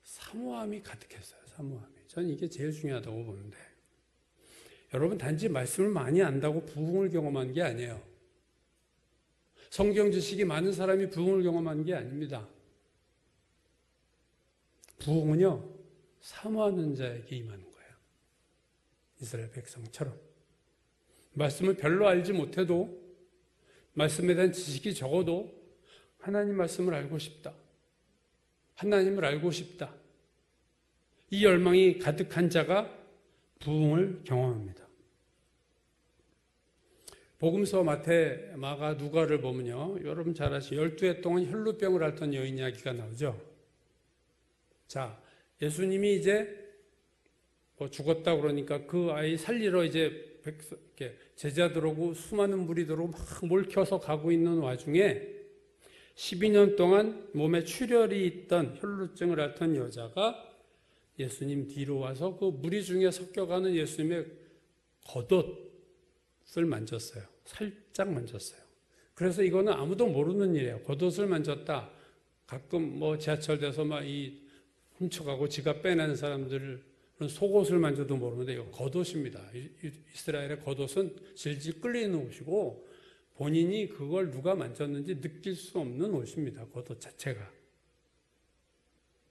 사모함이 가득했어요. 사모함이. 저는 이게 제일 중요하다고 보는데 여러분 단지 말씀을 많이 안다고 부흥을 경험한 게 아니에요. 성경 지식이 많은 사람이 부흥을 경험한 게 아닙니다. 부흥은요 사모하는 자에게 임하는 거예요. 이스라엘 백성처럼 말씀을 별로 알지 못해도 말씀에 대한 지식이 적어도 하나님 말씀을 알고 싶다. 하나님을 알고 싶다. 이 열망이 가득한 자가 부흥을 경험합니다. 복음서 마태, 마가, 누가를 보면요. 여러분 잘 아시죠? 12해 동안 혈루병을 앓던 여인 이야기가 나오죠. 자, 예수님이 이제 죽었다 그러니까 그 아이 살리러 이제 제자들하고 수많은 무리들하고 막 몰켜서 가고 있는 와중에 12년 동안 몸에 출혈이 있던 혈루증을 앓던 여자가 예수님 뒤로 와서 그 무리 중에 섞여가는 예수님의 겉옷을 만졌어요. 살짝 만졌어요. 그래서 이거는 아무도 모르는 일이에요. 겉옷을 만졌다. 가끔 지하철에서 막 훔쳐가고 지갑 빼내는 사람들은 속옷을 만져도 모르는데 이거 겉옷입니다. 이스라엘의 겉옷은 질질 끌리는 옷이고 본인이 그걸 누가 만졌는지 느낄 수 없는 옷입니다. 겉옷 자체가.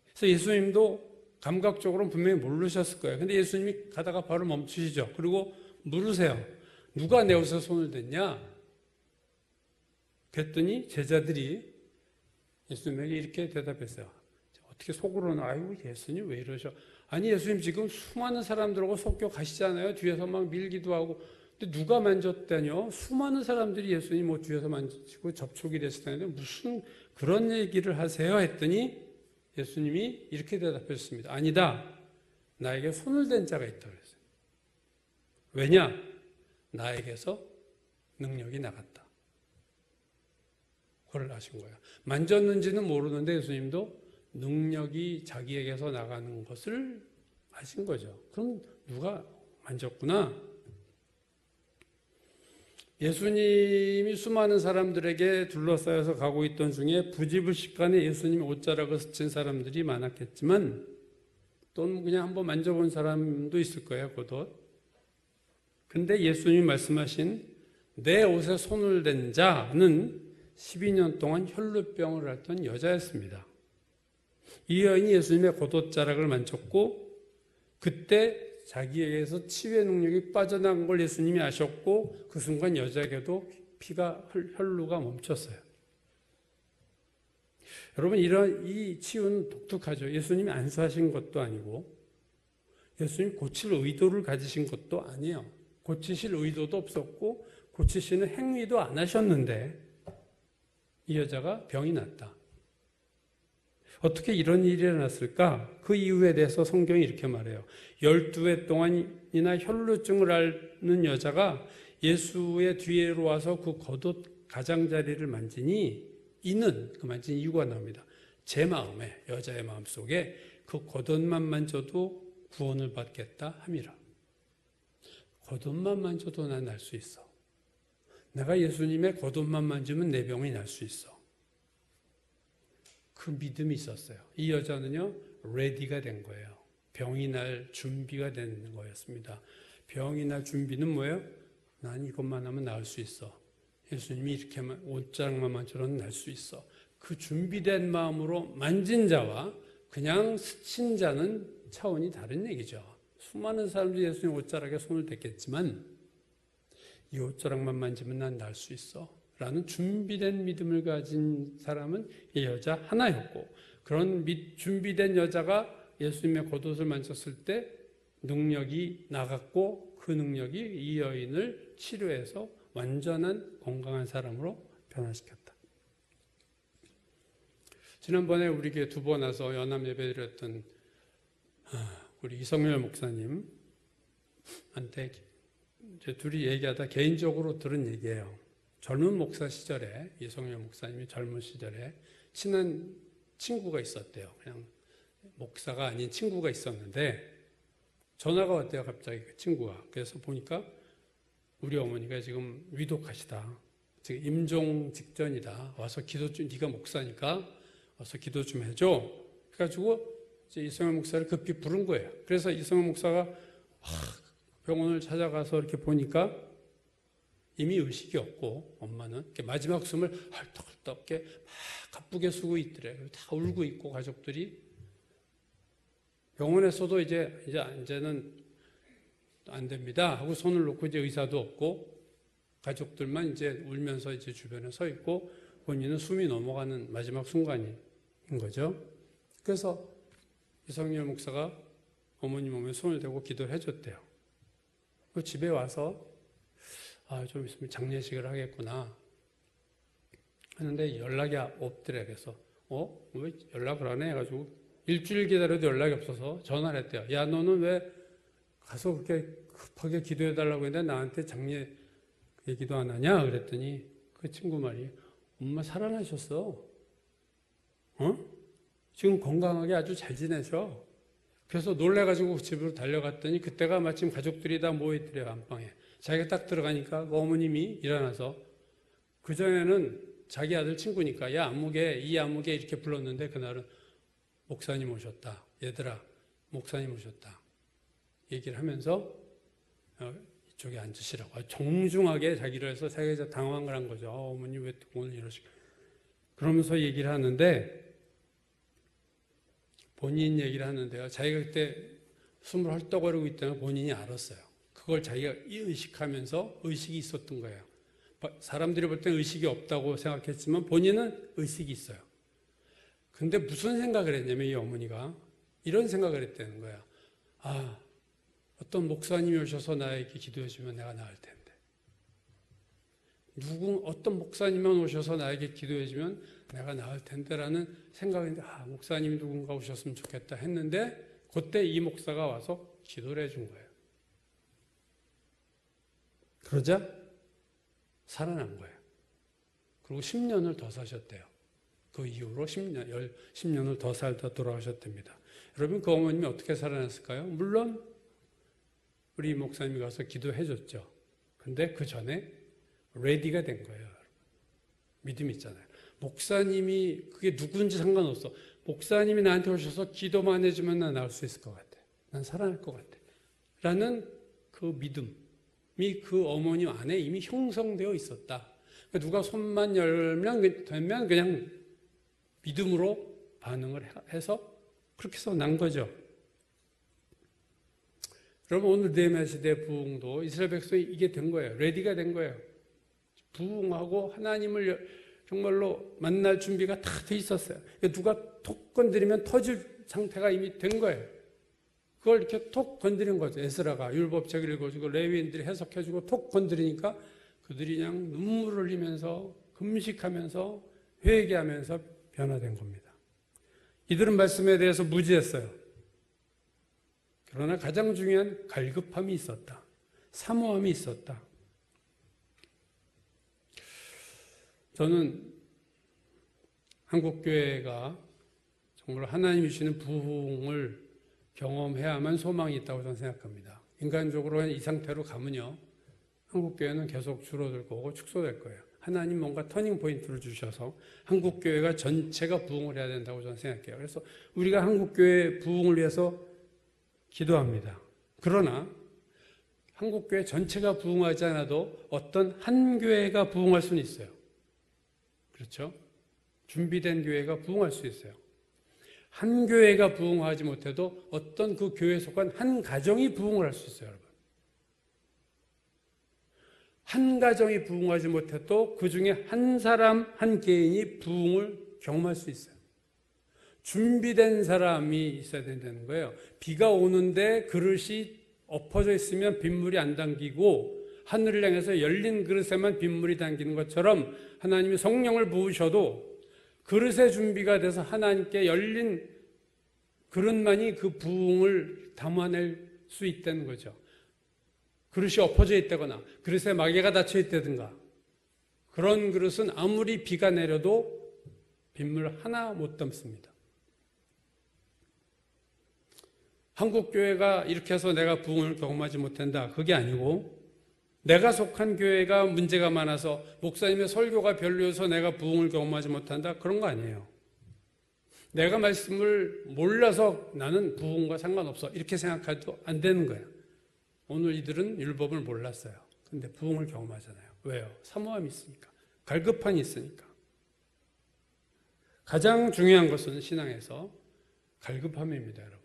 그래서 예수님도 감각적으로는 분명히 모르셨을 거예요. 근데 예수님이 가다가 바로 멈추시죠. 그리고 물으세요. 누가 내 옷에 손을 댔냐? 그랬더니 제자들이 예수님에게 이렇게 대답했어요. 어떻게 속으로는 아이고 예수님 왜 이러셔? 아니 예수님 지금 수많은 사람들하고 섞여 가시잖아요. 뒤에서 막 밀기도 하고. 근데 누가 만졌다뇨? 수많은 사람들이 예수님 뒤에서 만지고 접촉이 됐다는데 무슨 그런 얘기를 하세요? 했더니 예수님이 이렇게 대답했습니다. 아니다. 나에게 손을 댄 자가 있다고 그랬어요. 왜냐? 나에게서 능력이 나갔다. 그걸 아신 거예요. 만졌는지는 모르는데 예수님도 능력이 자기에게서 나가는 것을 아신 거죠. 그럼 누가 만졌구나. 예수님이 수많은 사람들에게 둘러싸여서 가고 있던 중에 부지불식간에 예수님의 옷자락을 스친 사람들이 많았겠지만 또는 그냥 한번 만져본 사람도 있을 거예요. 그 옷. 근데 예수님이 말씀하신 내 옷에 손을 댄 자는 12년 동안 혈루병을 앓던 여자였습니다. 이 여인이 예수님의 겉옷자락을 만졌고 그때 자기에게서 치유의 능력이 빠져나간 걸 예수님이 아셨고 그 순간 여자에게도 피가 혈루가 멈췄어요. 여러분 이 치유는 독특하죠. 예수님이 안수하신 것도 아니고 예수님 고칠 의도를 가지신 것도 아니에요. 고치실 의도도 없었고 고치시는 행위도 안 하셨는데 이 여자가 병이 났다. 어떻게 이런 일이 일어났을까? 그 이유에 대해서 성경이 이렇게 말해요. 12회 동안이나 혈루증을 앓는 여자가 예수의 뒤로 와서 그 겉옷 가장자리를 만지니 이는 그 만진 이유가 나옵니다. 제 마음에 여자의 마음속에 그 겉옷만 만져도 구원을 받겠다 함이라. 겉옷만 만져도 난 날 수 있어. 내가 예수님의 겉옷만 만지면 내 병이 날 수 있어. 그 믿음이 있었어요. 이 여자는요, 레디가 된 거예요. 병이 날 준비가 된 거였습니다. 병이 날 준비는 뭐예요? 난 이것만 하면 나을 수 있어. 예수님이 이렇게만 옷자락만 만져도 날 수 있어. 그 준비된 마음으로 만진 자와 그냥 스친 자는 차원이 다른 얘기죠. 수많은 사람들이 예수님 옷자락에 손을 댔겠지만 이 옷자락만 만지면 난 날 수 있어 라는 준비된 믿음을 가진 사람은 이 여자 하나였고 그런 준비된 여자가 예수님의 겉옷을 만졌을 때 능력이 나갔고 그 능력이 이 여인을 치료해서 완전한 건강한 사람으로 변화시켰다. 지난번에 우리 교회 2번 와서 연합 예배 드렸던 우리 이성열 목사님한테 이제 둘이 얘기하다 개인적으로 들은 얘기예요. 젊은 목사 시절에 이성열 목사님이 젊은 시절에 친한 친구가 있었대요. 그냥 목사가 아닌 친구가 있었는데 전화가 왔대요. 갑자기 그 친구가. 그래서 보니까 우리 어머니가 지금 위독하시다. 지금 임종 직전이다. 와서 기도 좀, 네가 목사니까 와서 기도 좀 해줘. 그래가지고 이제 이성열 목사를 급히 부른 거예요. 그래서 이성열 목사가 병원을 찾아가서 이렇게 보니까 이미 의식이 없고 엄마는 이렇게 마지막 숨을 헐떡헐떡 막 가쁘게 쓰고 있더래요. 다 울고 있고 가족들이 병원에서도 이제는 안 됩니다 하고 손을 놓고 이제 의사도 없고 가족들만 이제 울면서 이제 주변에 서 있고 본인은 숨이 넘어가는 마지막 순간인 거죠. 그래서 이성열 목사가 어머니 몸에 손을 대고 기도를 해줬대요. 그 집에 와서 좀 있으면 장례식을 하겠구나 하는데 연락이 없더래. 그래서 왜 연락을 안 해? 해가지고 일주일 기다려도 연락이 없어서 전화를 했대요. 야, 너는 왜 가서 그렇게 급하게 기도해달라고 했는데 나한테 장례 얘기도 안 하냐? 그랬더니 그 친구 말이 엄마 살아나셨어. 지금 건강하게 아주 잘 지내셔. 그래서 놀래가지고 집으로 달려갔더니 그때가 마침 가족들이 다 모여있더래요. 안방에. 자기가 딱 들어가니까 그 어머님이 일어나서 그전에는 자기 아들 친구니까 야 아무개 이 아무개 이렇게 불렀는데 그날은 목사님 오셨다. 얘들아 목사님 오셨다. 얘기를 하면서 이쪽에 앉으시라고 정중하게 자기를 해서 자기가 당황을 한 거죠. 어머니 왜 오늘 이러시고 그러면서 얘기를 하는데 본인 얘기를 하는데요. 자기가 그때 숨을 헐떡거리고 있다는 본인이 알았어요. 그걸 자기가 의식하면서 의식이 있었던 거예요. 사람들이 볼 땐 의식이 없다고 생각했지만 본인은 의식이 있어요. 근데 무슨 생각을 했냐면 이 어머니가 이런 생각을 했다는 거야. 어떤 목사님이 오셔서 나에게 기도해 주면 내가 나을 텐데. 어떤 목사님만 오셔서 나에게 기도해 주면 내가 나을 텐데라는 생각인데 목사님이 누군가 오셨으면 좋겠다 했는데 그때 이 목사가 와서 기도를 해준 거예요. 그러자 살아난 거예요. 그리고 10년을 더 사셨대요. 그 이후로 10년을 더 살다 돌아가셨답니다. 여러분 그 어머님이 어떻게 살아났을까요? 물론 우리 목사님이 가서 기도해 줬죠. 근데 그 전에 레디가 된 거예요. 믿음이 있잖아요. 목사님이 그게 누군지 상관없어. 목사님이 나한테 오셔서 기도만 해주면 난 나을 수 있을 것 같아. 난 살아날 것 같아. 라는 그 믿음. 그 어머님 안에 이미 형성되어 있었다. 그러니까 누가 손만 열면 되면 그냥 믿음으로 반응을 해서 그렇게 해서 난 거죠. 여러분, 오늘 느헤미야 시대 부흥도 이스라엘 백성이 이게 된 거예요. 레디가 된 거예요. 부흥하고 하나님을 정말로 만날 준비가 다 돼 있었어요. 누가 톡 건드리면 터질 상태가 이미 된 거예요. 그걸 이렇게 톡 건드린 거죠. 에스라가 율법책을 읽어주고 레위인들이 해석해주고 톡 건드리니까 그들이 그냥 눈물을 흘리면서 금식하면서 회개하면서 변화된 겁니다. 이들은 말씀에 대해서 무지했어요. 그러나 가장 중요한 갈급함이 있었다. 사모함이 있었다. 저는 한국교회가 정말 하나님이 주시는 부흥을 경험해야만 소망이 있다고 저는 생각합니다. 인간적으로 이 상태로 가면요, 한국교회는 계속 줄어들 거고 축소될 거예요. 하나님 뭔가 터닝 포인트를 주셔서 한국교회가 전체가 부흥을 해야 된다고 저는 생각해요. 그래서 우리가 한국교회 부흥을 위해서 기도합니다. 그러나 한국교회 전체가 부흥하지 않아도 어떤 한 교회가 부흥할 수는 있어요. 그렇죠? 준비된 교회가 부흥할 수 있어요. 한 교회가 부흥하지 못해도 어떤 그 교회에 속한 한 가정이 부흥을 할 수 있어요, 여러분. 한 가정이 부흥하지 못해도 그 중에 한 사람, 한 개인이 부흥을 경험할 수 있어요. 준비된 사람이 있어야 된다는 거예요. 비가 오는데 그릇이 엎어져 있으면 빗물이 안 당기고 하늘을 향해서 열린 그릇에만 빗물이 당기는 것처럼 하나님이 성령을 부으셔도 그릇의 준비가 돼서 하나님께 열린 그릇만이 그 부흥을 담아낼 수 있다는 거죠. 그릇이 엎어져 있다거나 그릇에 마개가 닫혀 있다든가 그런 그릇은 아무리 비가 내려도 빗물 하나 못 담습니다. 한국교회가 이렇게 해서 내가 부흥을 경험하지 못한다. 그게 아니고 내가 속한 교회가 문제가 많아서 목사님의 설교가 별로여서 내가 부흥을 경험하지 못한다. 그런 거 아니에요. 내가 말씀을 몰라서 나는 부흥과 상관없어. 이렇게 생각해도 안 되는 거예요. 오늘 이들은 율법을 몰랐어요. 근데 부흥을 경험하잖아요. 왜요? 사모함이 있으니까. 갈급함이 있으니까. 가장 중요한 것은 신앙에서 갈급함입니다, 여러분.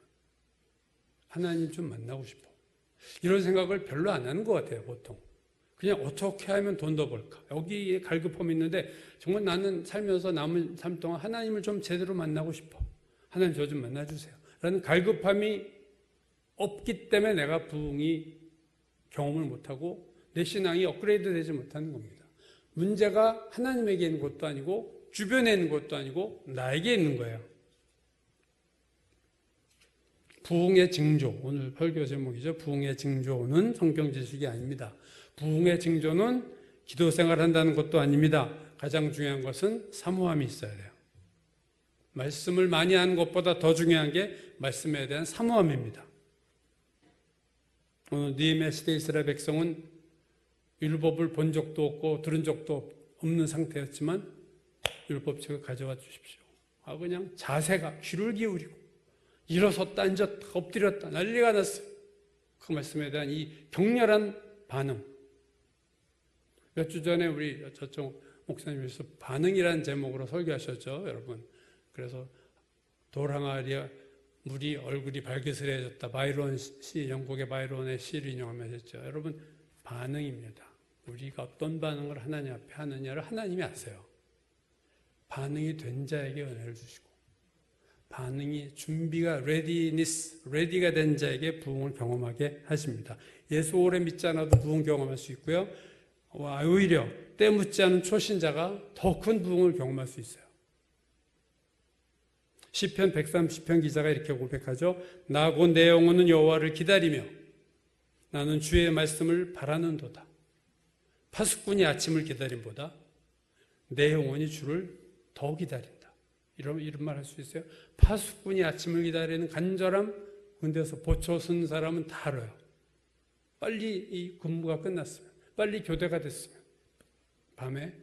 하나님 좀 만나고 싶어. 이런 생각을 별로 안 하는 것 같아요, 보통. 그냥 어떻게 하면 돈 더 벌까? 여기에 갈급함이 있는데 정말 나는 살면서 남은 삶 동안 하나님을 좀 제대로 만나고 싶어. 하나님 저 좀 만나주세요. 라는 갈급함이 없기 때문에 내가 부흥이 경험을 못하고 내 신앙이 업그레이드 되지 못하는 겁니다. 문제가 하나님에게 있는 것도 아니고 주변에 있는 것도 아니고 나에게 있는 거예요. 부흥의 징조, 오늘 설교 제목이죠. 부흥의 징조는 성경 지식이 아닙니다. 부흥의 징조는 기도 생활을 한다는 것도 아닙니다. 가장 중요한 것은 사모함이 있어야 돼요. 말씀을 많이 하는 것보다 더 중요한 게 말씀에 대한 사모함입니다. 오늘 느헤미야 시대 이스라엘 백성은 율법을 본 적도 없고 들은 적도 없는 상태였지만 율법책을 가져와 주십시오. 그냥 자세가 귀를 기울이고 일어섰다 앉았다 엎드렸다 난리가 났어요. 그 말씀에 대한 이 격렬한 반응. 몇 주 전에 우리 저쪽 목사님께서 반응이라는 제목으로 설교하셨죠, 여러분. 그래서 돌 항아리에 물이 얼굴이 발그스레졌다. 바이론 시, 영국의 바이론의 시를 인용하면서 여러분, 반응입니다. 우리가 어떤 반응을 하나님 앞에 하느냐를 하나님이 아세요. 반응이 된 자에게 은혜를 주시고 반응이 준비가 레디가 된 자에게 부흥을 경험하게 하십니다. 예수 오래 믿지 않아도 부흥 경험할 수 있고요. 오히려 때 묻지 않은 초신자가 더 큰 부흥을 경험할 수 있어요. 시편 130편 기자가 이렇게 고백하죠. 나 곧 내 영혼은 여호와를 기다리며 나는 주의 말씀을 바라는도다. 파수꾼이 아침을 기다림보다 내 영혼이 주를 더 기다린다. 이런 말 할 수 있어요? 파수꾼이 아침을 기다리는 간절함, 근데서 보초 쓴 사람은 다 알아요. 빨리 이 근무가 끝났으면, 빨리 교대가 됐으면, 밤에.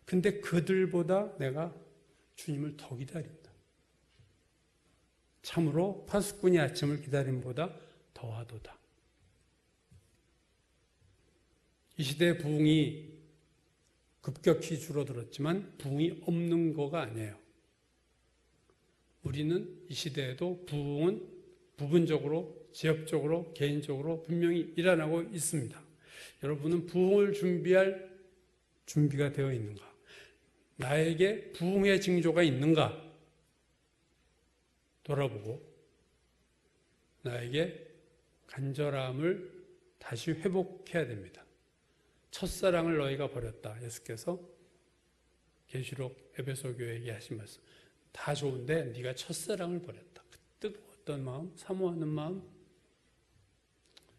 근데 그들보다 내가 주님을 더 기다린다. 참으로 파수꾼이 아침을 기다림보다 더하도다. 이 시대의 부흥이 급격히 줄어들었지만 부흥이 없는 거가 아니에요. 우리는 이 시대에도 부흥은 부분적으로, 지역적으로, 개인적으로 분명히 일어나고 있습니다. 여러분은 부흥을 준비할 준비가 되어 있는가? 나에게 부흥의 징조가 있는가? 돌아보고 나에게 간절함을 다시 회복해야 됩니다. 첫사랑을 너희가 버렸다. 예수께서 계시록 에베소 교회에게 하신 말씀. 다 좋은데 네가 첫사랑을 버렸다. 그 어떤 마음? 사모하는 마음?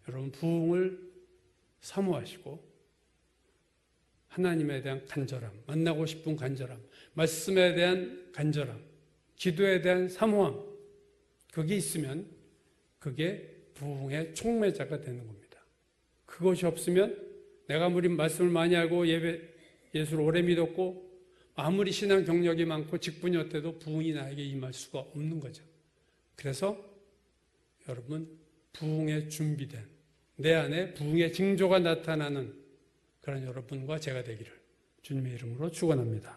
여러분 부흥을 사모하시고 하나님에 대한 간절함, 만나고 싶은 간절함, 말씀에 대한 간절함, 기도에 대한 사모함, 그게 있으면 그게 부흥의 촉매자가 되는 겁니다. 그것이 없으면 내가 아무리 말씀을 많이 알고 예수를 오래 믿었고 아무리 신앙 경력이 많고 직분이 어때도 부흥이 나에게 임할 수가 없는 거죠. 그래서 여러분 부흥에 준비된 내 안에 부흥의 징조가 나타나는 그런 여러분과 제가 되기를 주님의 이름으로 축원합니다.